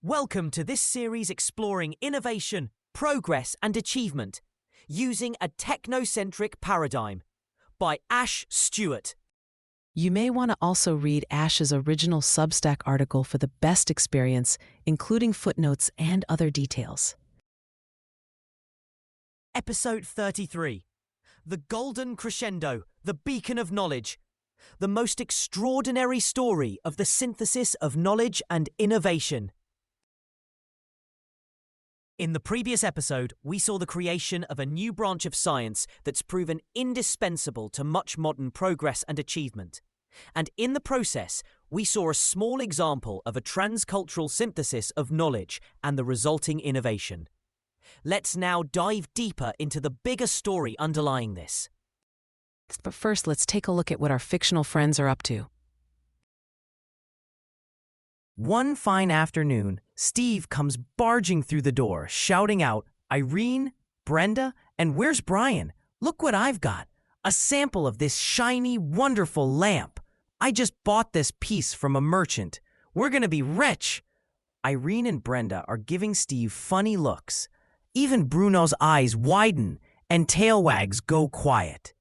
Welcome to this series exploring innovation, progress and achievement using a technocentric paradigm by Ash Stuart. You may want to also read Ash's original Substack article for the best experience, including footnotes and other details. Episode 33. The Golden Crescendo, the Beacon of Knowledge. The most extraordinary story of the synthesis of knowledge and innovation. In the previous episode, we saw the creation of a new branch of science that's proven indispensable to much modern progress and achievement. And in the process, we saw a small example of a transcultural synthesis of knowledge and the resulting innovation. Let's now dive deeper into the bigger story underlying this. But first, let's take a look at what our fictional friends are up to. One fine afternoon, Steve comes barging through the door, shouting out, "Irene, Brenda, and where's Brian? Look what I've got. A sample of this shiny, wonderful lamp. I just bought this piece from a merchant. We're gonna be rich." Irene and Brenda are giving Steve funny looks. Even Bruno's eyes widen and tail wags go quiet.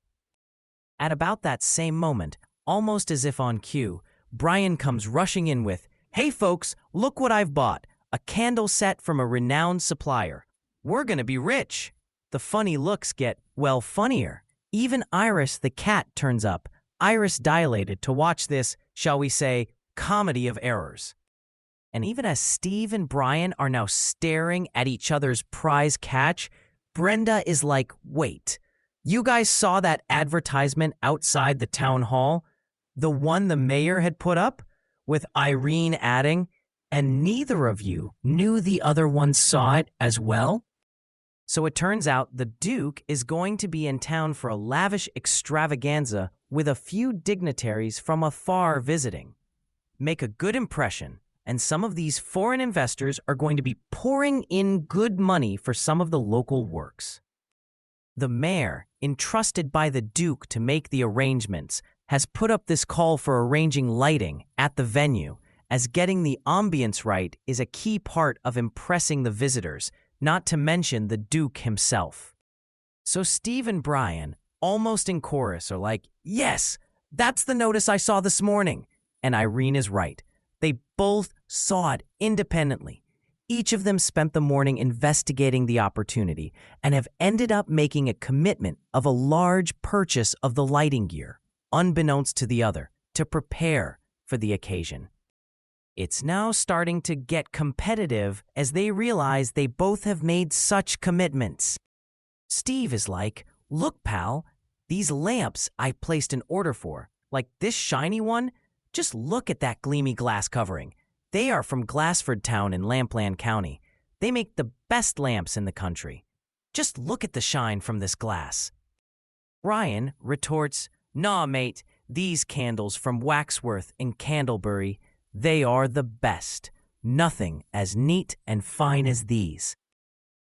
At about that same moment, almost as if on cue, Brian comes rushing in with, "Hey folks, look what I've bought. A candle set from a renowned supplier. We're gonna be rich." The funny looks get, well, funnier. Even Iris the cat turns up, iris dilated to watch this, shall we say, comedy of errors. And even as Steve and Brian are now staring at each other's prize catch, Brenda is like, "Wait, you guys saw that advertisement outside the town hall? The one the mayor had put up? With Irene adding, and neither of you knew the other one saw it as well?" So it turns out the Duke is going to be in town for a lavish extravaganza with a few dignitaries from afar visiting. Make a good impression, and some of these foreign investors are going to be pouring in good money for some of the local works. The mayor, entrusted by the Duke to make the arrangements, has put up this call for arranging lighting at the venue, as getting the ambience right is a key part of impressing the visitors, not to mention the Duke himself. So Steve and Brian, almost in chorus, are like, "Yes, that's the notice I saw this morning." And Irene is right. They both saw it independently. Each of them spent the morning investigating the opportunity and have ended up making a commitment of a large purchase of the lighting gear, unbeknownst to the other, to prepare for the occasion. It's now starting to get competitive as they realize they both have made such commitments. Steve is like, "Look, pal, these lamps I placed an order for, like this shiny one, just look at that gleamy glass covering. They are from Glassford Town in Lampland County. They make the best lamps in the country. Just look at the shine from this glass." Brian retorts, "Nah, mate, these candles from Waxworth in Candlebury, they are the best. Nothing as neat and fine as these."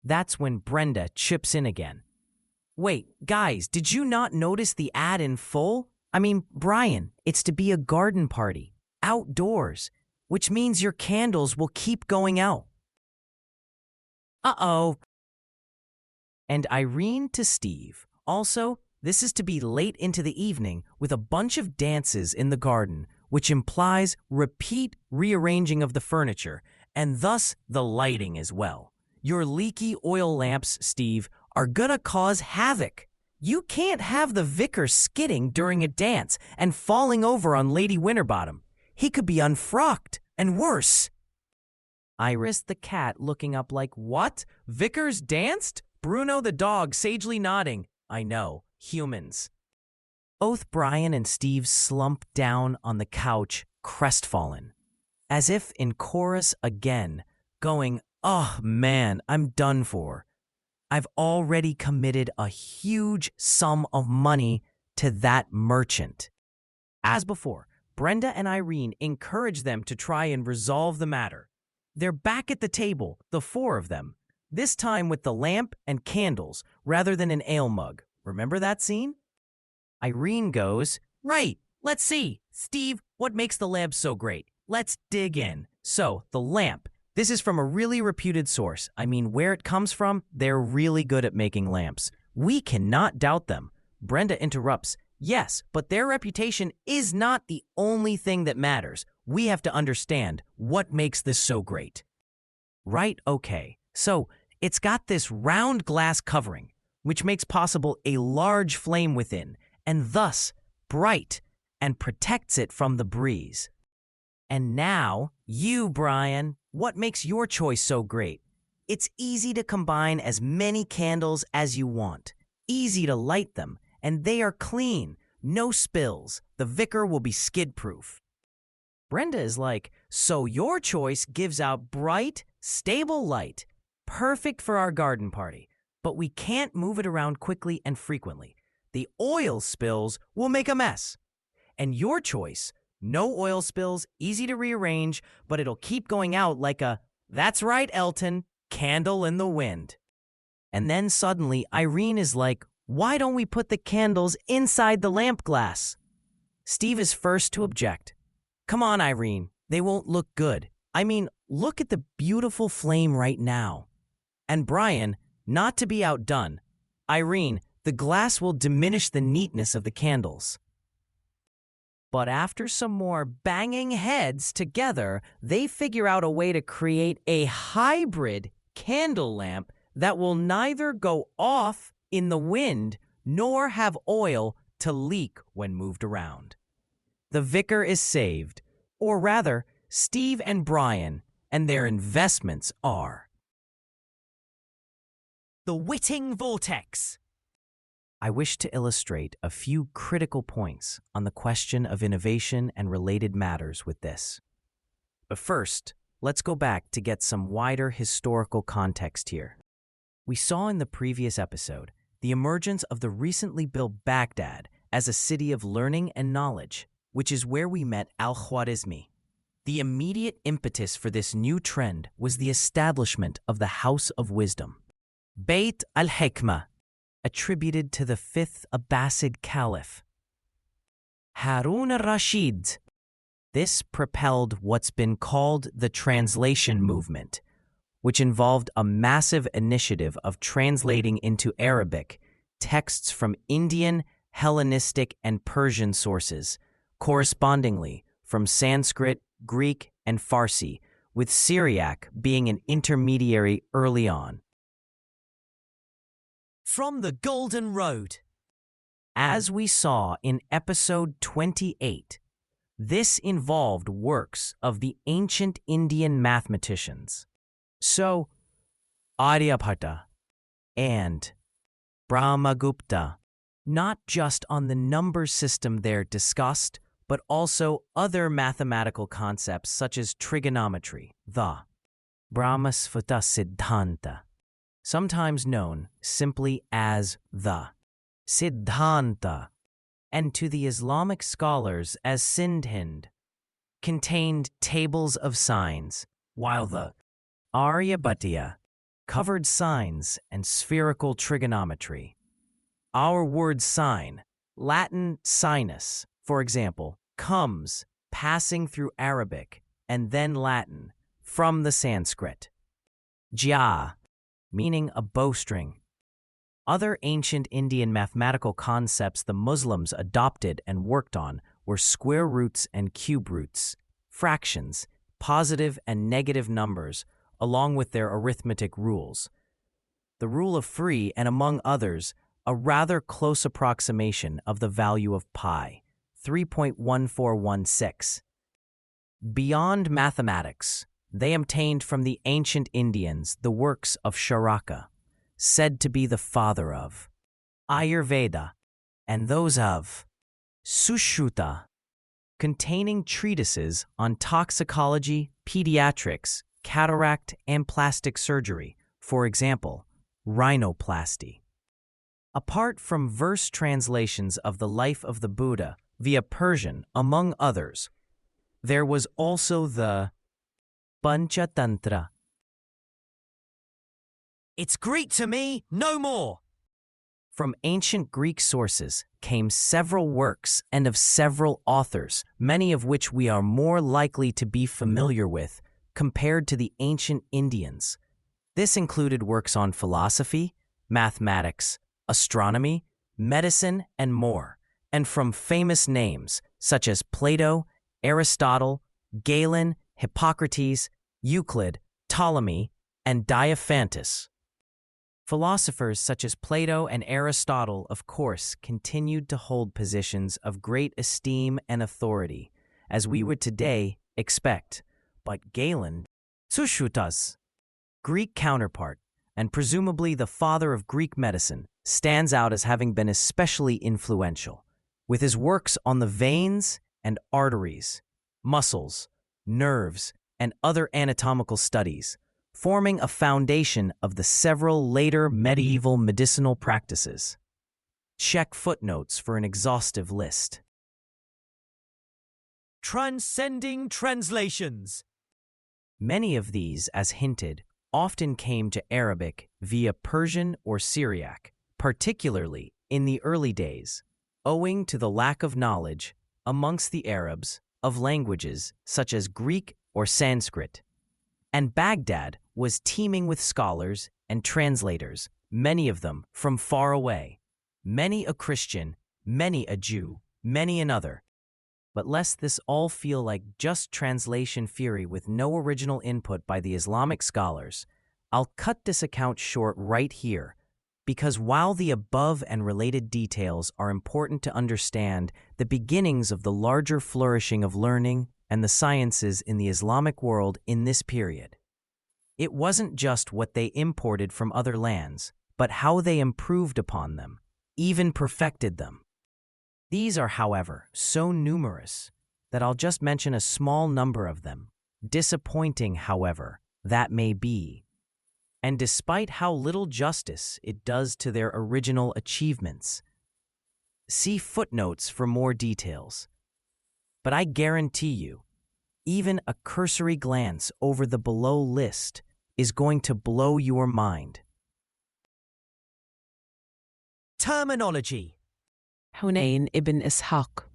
That's when Brenda chips in again. "Wait, guys, did you not notice the ad in full? I mean, Brian, it's to be a garden party, outdoors, which means your candles will keep going out." Uh-oh. And Irene to Steve, also, this is to be late into the evening with a bunch of dances in the garden, which implies repeat rearranging of the furniture, and thus the lighting as well. Your leaky oil lamps, Steve, are gonna cause havoc. You can't have the vicar skidding during a dance and falling over on Lady Winterbottom. He could be unfrocked, and worse. Iris the cat looking up like, "What? Vicars danced?" Bruno the dog sagely nodding, "I know, humans." Both Brian and Steve slump down on the couch, crestfallen, as if in chorus again, going, "Oh man, I'm done for. I've already committed a huge sum of money to that merchant." As before, Brenda and Irene encourage them to try and resolve the matter. They're back at the table, the four of them, this time with the lamp and candles rather than an ale mug. Remember that scene? Irene goes, "Right, let's see. Steve, what makes the lamp so great? Let's dig in. So, the lamp, This is from a really reputed source. I mean, where it comes from, they're really good at making lamps. We cannot doubt them. Brenda interrupts. Yes, but their reputation is not the only thing that matters. We have to understand what makes this so great. Right, okay. So, it's got this round glass covering, which makes possible a large flame within, and thus bright, and protects it from the breeze. And now, you, Brian, what makes your choice so great? It's easy to combine as many candles as you want, easy to light them, and they are clean, no spills. The vicar will be skid-proof. Brenda is like, so your choice gives out bright, stable light, perfect for our garden party, but we can't move it around quickly and frequently. The oil spills will make a mess. And your choice, no oil spills, easy to rearrange, but it'll keep going out like a, that's right, Elton, candle in the wind. And then suddenly Irene is like, why don't we put the candles inside the lamp glass? Steve is first to object. Come on, Irene, they won't look good. I mean, look at the beautiful flame right now. And Brian, not to be outdone, Irene, the glass will diminish the neatness of the candles. But after some more banging heads together, they figure out a way to create a hybrid candle lamp that will neither go off in the wind nor have oil to leak when moved around. The vicar is saved, or rather, Steve and Brian and their investments are. The Witting Vortex. I wish to illustrate a few critical points on the question of innovation and related matters with this. But first, let's go back to get some wider historical context here. We saw in the previous episode the emergence of the recently built Baghdad as a city of learning and knowledge, which is where we met Al-Khwarizmi. The immediate impetus for this new trend was the establishment of the House of Wisdom, Bayt al-Hikmah, attributed to the 5th Abbasid Caliph, Harun al-Rashid. This propelled what's been called the translation movement, which involved a massive initiative of translating into Arabic texts from Indian, Hellenistic, and Persian sources, correspondingly from Sanskrit, Greek, and Farsi, with Syriac being an intermediary early on. From the Golden Road. As we saw in episode 28, this involved works of the ancient Indian mathematicians. So, Aryabhata and Brahmagupta, not just on the number system there discussed, but also other mathematical concepts such as trigonometry, the Brahmasphata Siddhanta, sometimes known simply as the Siddhanta, and to the Islamic scholars as Sindhind, contained tables of signs, while the Aryabhatiya covered signs and spherical trigonometry. Our word sign, Latin sinus, for example, comes, passing through Arabic and then Latin, from the Sanskrit. Jya, meaning a bowstring. Other ancient Indian mathematical concepts the Muslims adopted and worked on were square roots and cube roots, fractions, positive and negative numbers, along with their arithmetic rules. The rule of free, and among others, a rather close approximation of the value of pi, 3.1416. Beyond mathematics, they obtained from the ancient Indians the works of Charaka, said to be the father of Ayurveda, and those of Sushruta, containing treatises on toxicology, pediatrics, cataract, and plastic surgery, for example, rhinoplasty. Apart from verse translations of the life of the Buddha via Persian, among others, there was also the Panchatantra. It's Greek to me, no more! From ancient Greek sources came several works and of several authors, many of which we are more likely to be familiar with, compared to the ancient Indians. This included works on philosophy, mathematics, astronomy, medicine, and more, and from famous names such as Plato, Aristotle, Galen, Hippocrates, Euclid, Ptolemy, and Diophantus. Philosophers such as Plato and Aristotle, of course, continued to hold positions of great esteem and authority, as we would today expect. But Galen, Tsushuta's Greek counterpart, and presumably the father of Greek medicine, stands out as having been especially influential, with his works on the veins and arteries, muscles, nerves, and other anatomical studies, forming a foundation of the several later medieval medicinal practices. Check footnotes for an exhaustive list. Transcending translations. Many of these, as hinted, often came to Arabic via Persian or Syriac, particularly in the early days, owing to the lack of knowledge amongst the Arabs of languages such as Greek or Sanskrit. And Baghdad was teeming with scholars and translators, many of them from far away, many a Christian, many a Jew, many another. But lest this all feel like just translation fury with no original input by the Islamic scholars, I'll cut this account short right here, because while the above and related details are important to understand the beginnings of the larger flourishing of learning and the sciences in the Islamic world in this period, it wasn't just what they imported from other lands, but how they improved upon them, even perfected them. These are, however, so numerous that I'll just mention a small number of them, disappointing, however, that may be. And despite how little justice it does to their original achievements, see footnotes for more details. But I guarantee you, even a cursory glance over the below list is going to blow your mind. Terminology. Hunayn ibn Ishaq,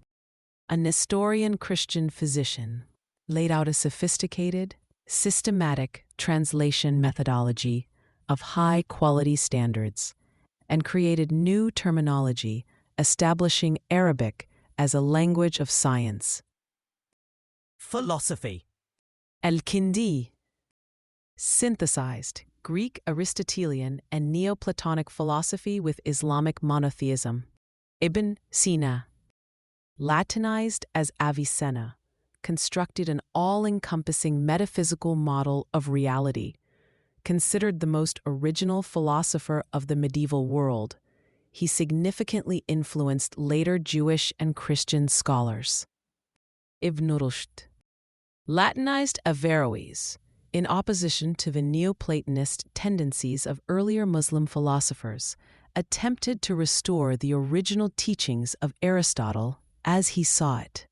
a Nestorian Christian physician, laid out a sophisticated, systematic translation methodology of high-quality standards and created new terminology establishing Arabic as a language of science. Philosophy. Al-Kindi synthesized Greek Aristotelian and Neoplatonic philosophy with Islamic monotheism. Ibn Sina, Latinized as Avicenna, constructed an all-encompassing metaphysical model of reality. Considered the most original philosopher of the medieval world, he significantly influenced later Jewish and Christian scholars. Ibn Rushd, Latinized Averroes, in opposition to the Neoplatonist tendencies of earlier Muslim philosophers, attempted to restore the original teachings of Aristotle as he saw it.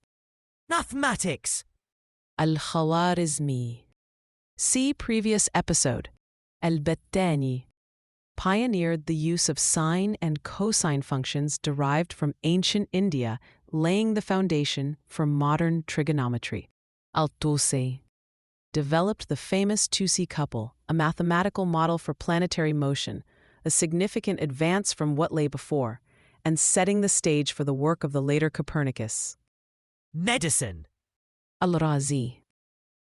Mathematics. Al-Khawarizmi, see previous episode. Al-Battani pioneered the use of sine and cosine functions derived from ancient India, laying the foundation for modern trigonometry. Al-Tusi developed the famous Tusi couple, a mathematical model for planetary motion, a significant advance from what lay before, and setting the stage for the work of the later Copernicus. Medicine. Al-Razi,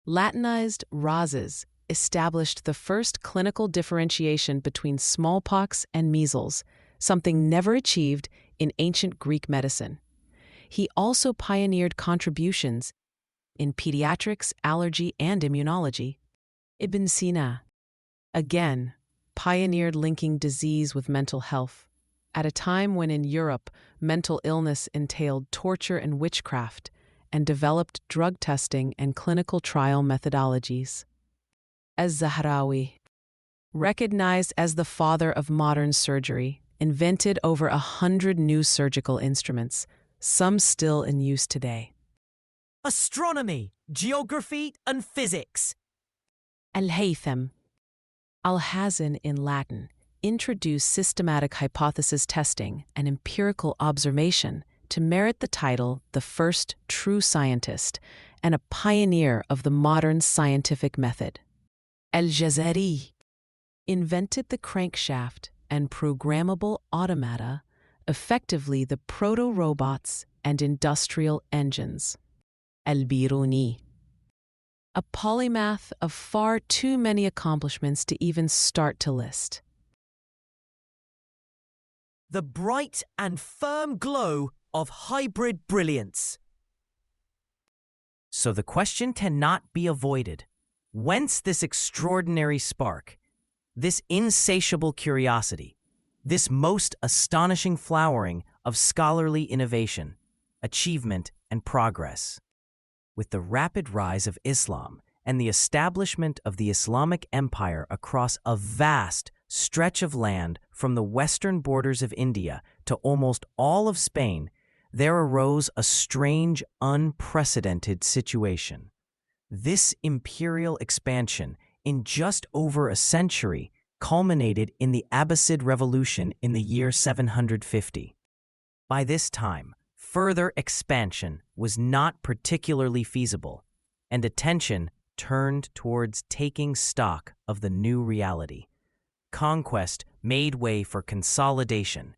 Latinized Razes, established the first clinical differentiation between smallpox and measles, something never achieved in ancient Greek medicine. He also pioneered contributions in pediatrics, allergy, and immunology. Ibn Sina, again, pioneered linking disease with mental health, at a time when in Europe mental illness entailed torture and witchcraft, and developed drug testing and clinical trial methodologies. Az-Zahrawi, recognized as the father of modern surgery, invented over 100 new surgical instruments, some still in use today. Astronomy, geography, and physics. Al-Haytham, Alhazen in Latin, introduced systematic hypothesis testing and empirical observation to merit the title the first true scientist, and a pioneer of the modern scientific method. Al-Jazari invented the crankshaft and programmable automata, effectively the proto-robots and industrial engines. Al-Biruni, a polymath of far too many accomplishments to even start to list. The bright and firm glow of hybrid brilliance. So the question cannot be avoided. Whence this extraordinary spark, this insatiable curiosity, this most astonishing flowering of scholarly innovation, achievement, and progress? With the rapid rise of Islam and the establishment of the Islamic Empire across a vast stretch of land from the western borders of India to almost all of Spain, there arose a strange, unprecedented situation. This imperial expansion, in just over a century, culminated in the Abbasid Revolution in the year 750. By this time, further expansion was not particularly feasible, and attention turned towards taking stock of the new reality. Conquest made way for consolidation.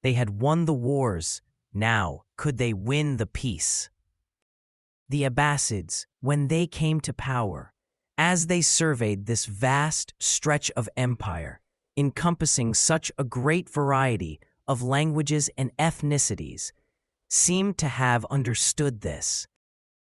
They had won the wars. Now, could they win the peace? The Abbasids, when they came to power, as they surveyed this vast stretch of empire, encompassing such a great variety of languages and ethnicities, seemed to have understood this.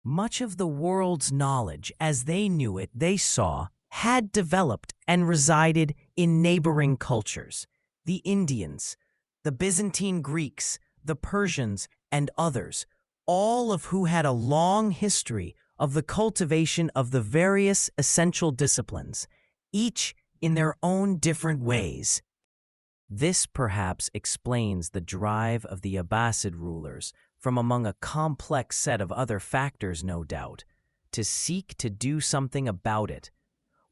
Much of the world's knowledge, as they knew it, they saw, had developed and resided in neighboring cultures: the Indians, the Byzantine Greeks, the Persians, and others, all of who had a long history of the cultivation of the various essential disciplines, each in their own different ways. This perhaps explains the drive of the Abbasid rulers, from among a complex set of other factors, no doubt, to seek to do something about it.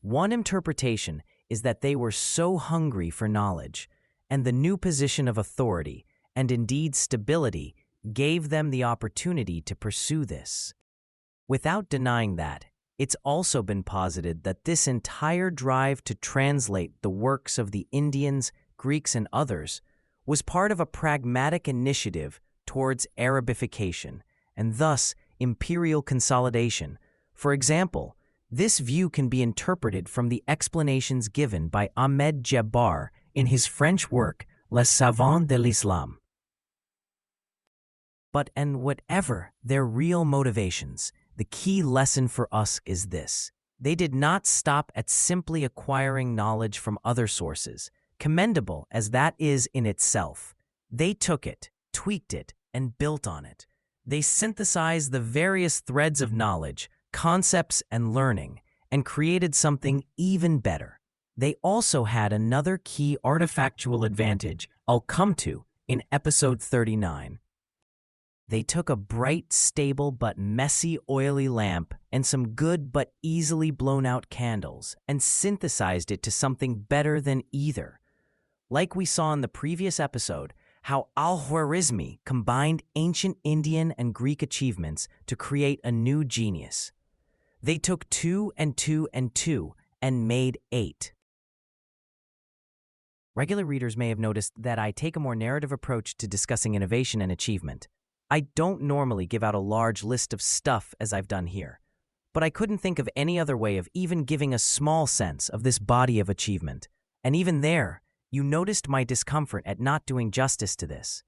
One interpretation is that they were so hungry for knowledge, and the new position of authority, and indeed stability, gave them the opportunity to pursue this. Without denying that, it's also been posited that this entire drive to translate the works of the Indians, Greeks, and others was part of a pragmatic initiative towards Arabification, and thus imperial consolidation. For example, this view can be interpreted from the explanations given by Ahmed Djebar in his French work Les Savants de l'Islam. But and whatever their real motivations, the key lesson for us is this: they did not stop at simply acquiring knowledge from other sources, commendable as that is in itself. They took it, tweaked it, and built on it. They synthesized the various threads of knowledge, concepts, and learning, and created something even better. They also had another key artifactual advantage I'll come to in episode 39. They took a bright, stable, but messy, oily lamp and some good but easily blown-out candles and synthesized it to something better than either. Like we saw in the previous episode, how Al-Khwarizmi combined ancient Indian and Greek achievements to create a new genius. They took 2 and 2 and 2 and made 8. Regular readers may have noticed that I take a more narrative approach to discussing innovation and achievement. I don't normally give out a large list of stuff as I've done here, but I couldn't think of any other way of even giving a small sense of this body of achievement. And even there, you noticed my discomfort at not doing justice to this.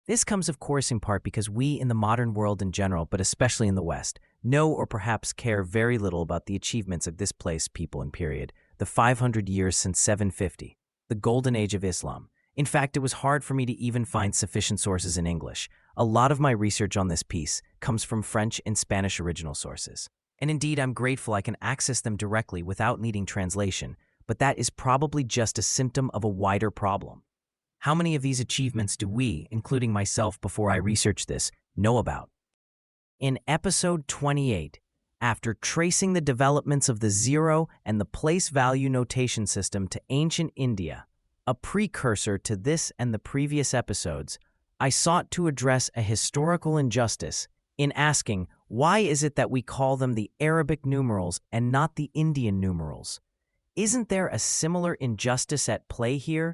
This comes, of course, in part because we in the modern world in general, but especially in the West, know or perhaps care very little about the achievements of this place, people, and period, the 500 years since 750, the golden age of Islam. In fact, it was hard for me to even find sufficient sources in English. A lot of my research on this piece comes from French and Spanish original sources. And indeed, I'm grateful I can access them directly without needing translation, but that is probably just a symptom of a wider problem. How many of these achievements do we, including myself before I researched this, know about? In episode 28, after tracing the developments of the zero and the place value notation system to ancient India, a precursor to this and the previous episodes, I sought to address a historical injustice in asking Why is it that we call them the Arabic numerals and not the Indian numerals? Isn't there a similar injustice at play here